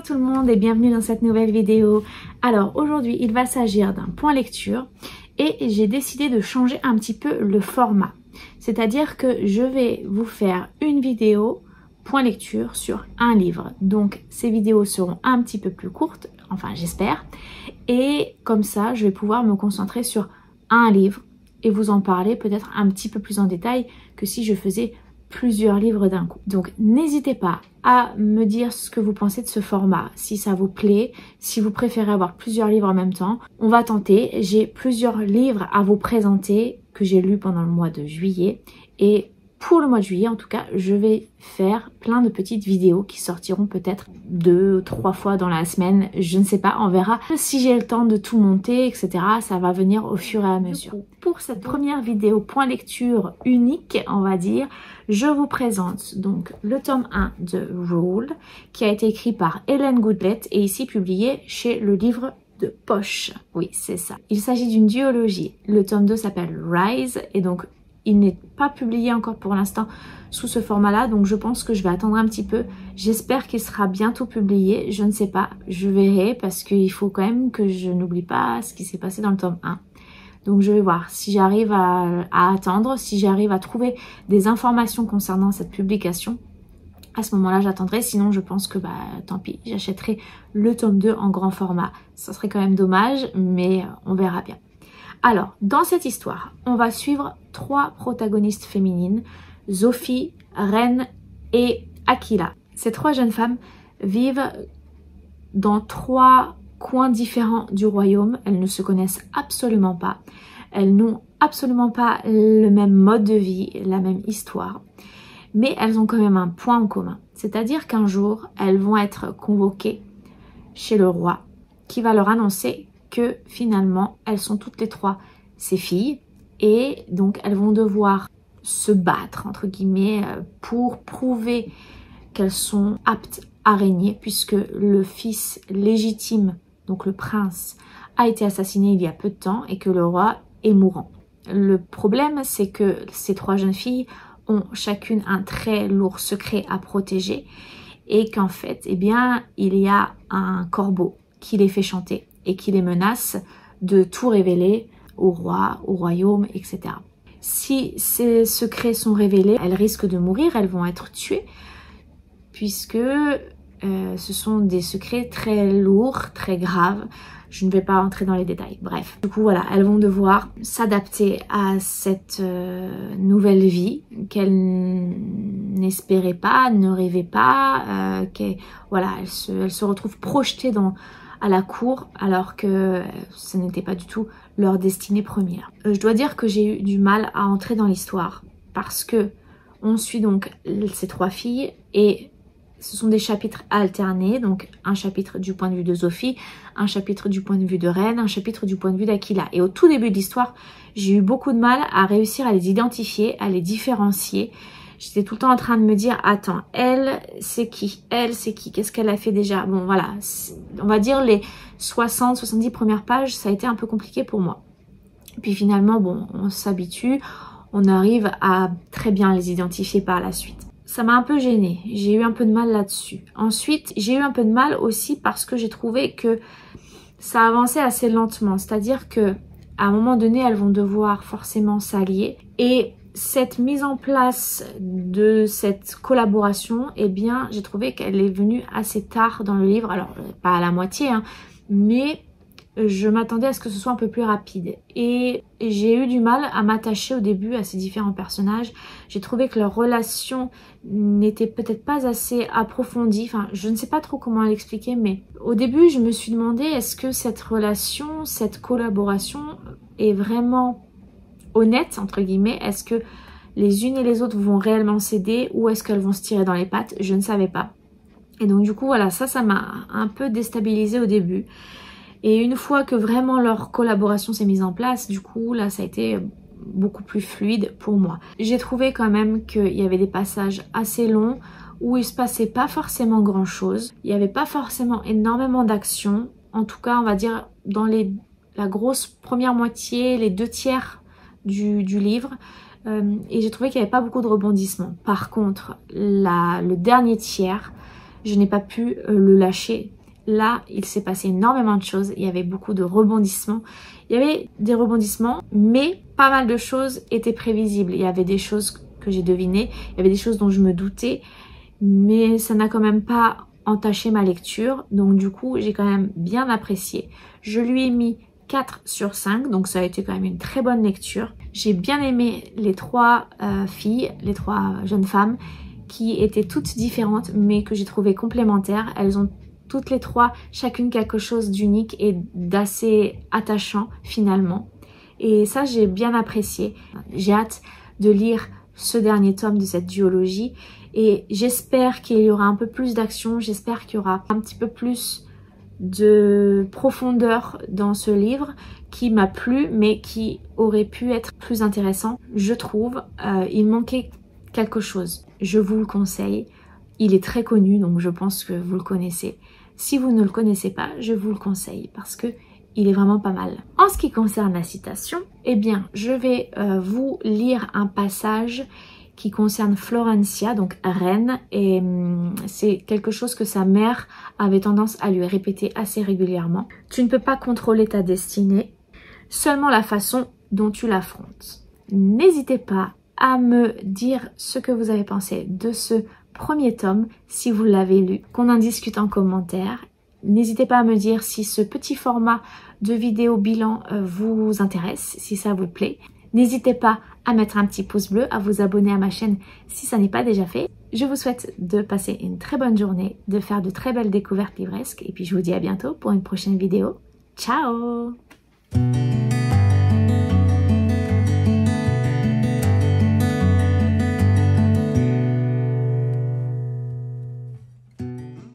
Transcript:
tout le monde et bienvenue dans cette nouvelle vidéo. Alors aujourd'hui il va s'agir d'un point lecture et j'ai décidé de changer un petit peu le format. C'est-à-dire que je vais vous faire une vidéo point lecture sur un livre. Donc ces vidéos seront un petit peu plus courtes, enfin j'espère. Et comme ça je vais pouvoir me concentrer sur un livre et vous en parler peut-être un petit peu plus en détail que si je faisais plusieurs livres d'un coup. Donc n'hésitez pas à me dire ce que vous pensez de ce format, si ça vous plaît, si vous préférez avoir plusieurs livres en même temps. On va tenter, j'ai plusieurs livres à vous présenter que j'ai lus pendant le mois de juillet et pour le mois de juillet en tout cas je vais faire plein de petites vidéos qui sortiront peut-être 2-3 fois dans la semaine, je ne sais pas, on verra si j'ai le temps de tout monter etc, ça va venir au fur et à mesure. Pour cette première vidéo point lecture unique on va dire, je vous présente donc le tome 1 de Rule qui a été écrit par Hélène Goodlett et ici publié chez le livre de poche. Oui c'est ça, il s'agit d'une duologie. Le tome 2 s'appelle Rise et donc il n'est pas publié encore pour l'instant sous ce format-là, donc je pense que je vais attendre un petit peu. J'espère qu'il sera bientôt publié, je ne sais pas, je verrai parce qu'il faut quand même que je n'oublie pas ce qui s'est passé dans le tome 1. Donc je vais voir si j'arrive à attendre, si j'arrive à trouver des informations concernant cette publication. À ce moment-là, j'attendrai, sinon je pense que tant pis, j'achèterai le tome 2 en grand format. Ça serait quand même dommage, mais on verra bien. Alors, dans cette histoire, on va suivre 3 protagonistes féminines, Sophie, Ren et Aquila. Ces 3 jeunes femmes vivent dans 3 coins différents du royaume. Elles ne se connaissent absolument pas. Elles n'ont absolument pas le même mode de vie, la même histoire. Mais elles ont quand même un point en commun. C'est-à-dire qu'un jour, elles vont être convoquées chez le roi qui va leur annoncer que finalement elles sont toutes les 3 ses filles et donc elles vont devoir se battre entre guillemets pour prouver qu'elles sont aptes à régner puisque le fils légitime, donc le prince, a été assassiné il y a peu de temps et que le roi est mourant. Le problème c'est que ces 3 jeunes filles ont chacune un très lourd secret à protéger et qu'en fait eh bien il y a un corbeau qui les fait chanter et qui les menace de tout révéler au roi, au royaume, etc. Si ces secrets sont révélés, elles risquent de mourir, elles vont être tuées, puisque ce sont des secrets très lourds, très graves. Je ne vais pas entrer dans les détails. Bref, du coup voilà, elles vont devoir s'adapter à cette nouvelle vie qu'elles n'espéraient pas, ne rêvaient pas, voilà, elles se retrouvent projetées à la cour alors que ce n'était pas du tout leur destinée première. Je dois dire que j'ai eu du mal à entrer dans l'histoire parce que on suit donc ces 3 filles et ce sont des chapitres alternés, donc un chapitre du point de vue de Sophie, un chapitre du point de vue de Ren, un chapitre du point de vue d'Aquila. Et au tout début de l'histoire, j'ai eu beaucoup de mal à réussir à les identifier, à les différencier. J'étais tout le temps en train de me dire, attends, elle c'est qui? Elle c'est qui? Qu'est-ce qu'elle a fait déjà? Bon voilà, on va dire les 60-70 premières pages, ça a été un peu compliqué pour moi. Puis finalement, bon, on s'habitue, on arrive à très bien les identifier par la suite. Ça m'a un peu gênée, j'ai eu un peu de mal là-dessus. Ensuite, j'ai eu un peu de mal aussi parce que j'ai trouvé que ça avançait assez lentement. C'est-à-dire que à un moment donné, elles vont devoir forcément s'allier et cette mise en place de cette collaboration, eh bien, j'ai trouvé qu'elle est venue assez tard dans le livre. Alors, pas à la moitié, hein, mais je m'attendais à ce que ce soit un peu plus rapide. Et j'ai eu du mal à m'attacher au début à ces différents personnages. J'ai trouvé que leur relation n'était peut-être pas assez approfondie. Enfin, je ne sais pas trop comment l'expliquer, mais au début, je me suis demandé est-ce que cette relation, cette collaboration est vraiment honnête entre guillemets, est-ce que les unes et les autres vont réellement s'aider ou est-ce qu'elles vont se tirer dans les pattes? Je ne savais pas. Et donc du coup voilà, ça m'a un peu déstabilisée au début. Et une fois que vraiment leur collaboration s'est mise en place, du coup là ça a été beaucoup plus fluide pour moi. J'ai trouvé quand même qu'il y avait des passages assez longs où il se passait pas forcément grand chose. Il n'y avait pas forcément énormément d'action. En tout cas on va dire dans la grosse première moitié, les 2 tiers du livre et j'ai trouvé qu'il n'y avait pas beaucoup de rebondissements. Par contre, le dernier tiers, je n'ai pas pu le lâcher. Là, il s'est passé énormément de choses, il y avait beaucoup de rebondissements. Il y avait des rebondissements, mais pas mal de choses étaient prévisibles. Il y avait des choses que j'ai devinées, il y avait des choses dont je me doutais, mais ça n'a quand même pas entaché ma lecture. Donc du coup, j'ai quand même bien apprécié. Je lui ai mis 4 sur 5, donc ça a été quand même une très bonne lecture. J'ai bien aimé les 3 filles, les 3 jeunes femmes, qui étaient toutes différentes, mais que j'ai trouvées complémentaires. Elles ont toutes les 3 chacune quelque chose d'unique et d'assez attachant finalement. Et ça, j'ai bien apprécié. J'ai hâte de lire ce dernier tome de cette duologie et j'espère qu'il y aura un peu plus d'action, j'espère qu'il y aura un petit peu plus de profondeur dans ce livre qui m'a plu mais qui aurait pu être plus intéressant, je trouve. Il manquait quelque chose, je vous le conseille. Il est très connu, donc je pense que vous le connaissez. Si vous ne le connaissez pas, je vous le conseille parce que il est vraiment pas mal. En ce qui concerne la citation, eh bien, je vais vous lire un passage qui concerne Florencia, donc reine, et c'est quelque chose que sa mère avait tendance à lui répéter assez régulièrement. Tu ne peux pas contrôler ta destinée, seulement la façon dont tu l'affrontes. N'hésitez pas à me dire ce que vous avez pensé de ce premier tome, si vous l'avez lu, qu'on en discute en commentaire. N'hésitez pas à me dire si ce petit format de vidéo bilan vous intéresse, si ça vous plaît. N'hésitez pas à mettre un petit pouce bleu, à vous abonner à ma chaîne si ça n'est pas déjà fait. Je vous souhaite de passer une très bonne journée, de faire de très belles découvertes livresques et puis je vous dis à bientôt pour une prochaine vidéo. Ciao!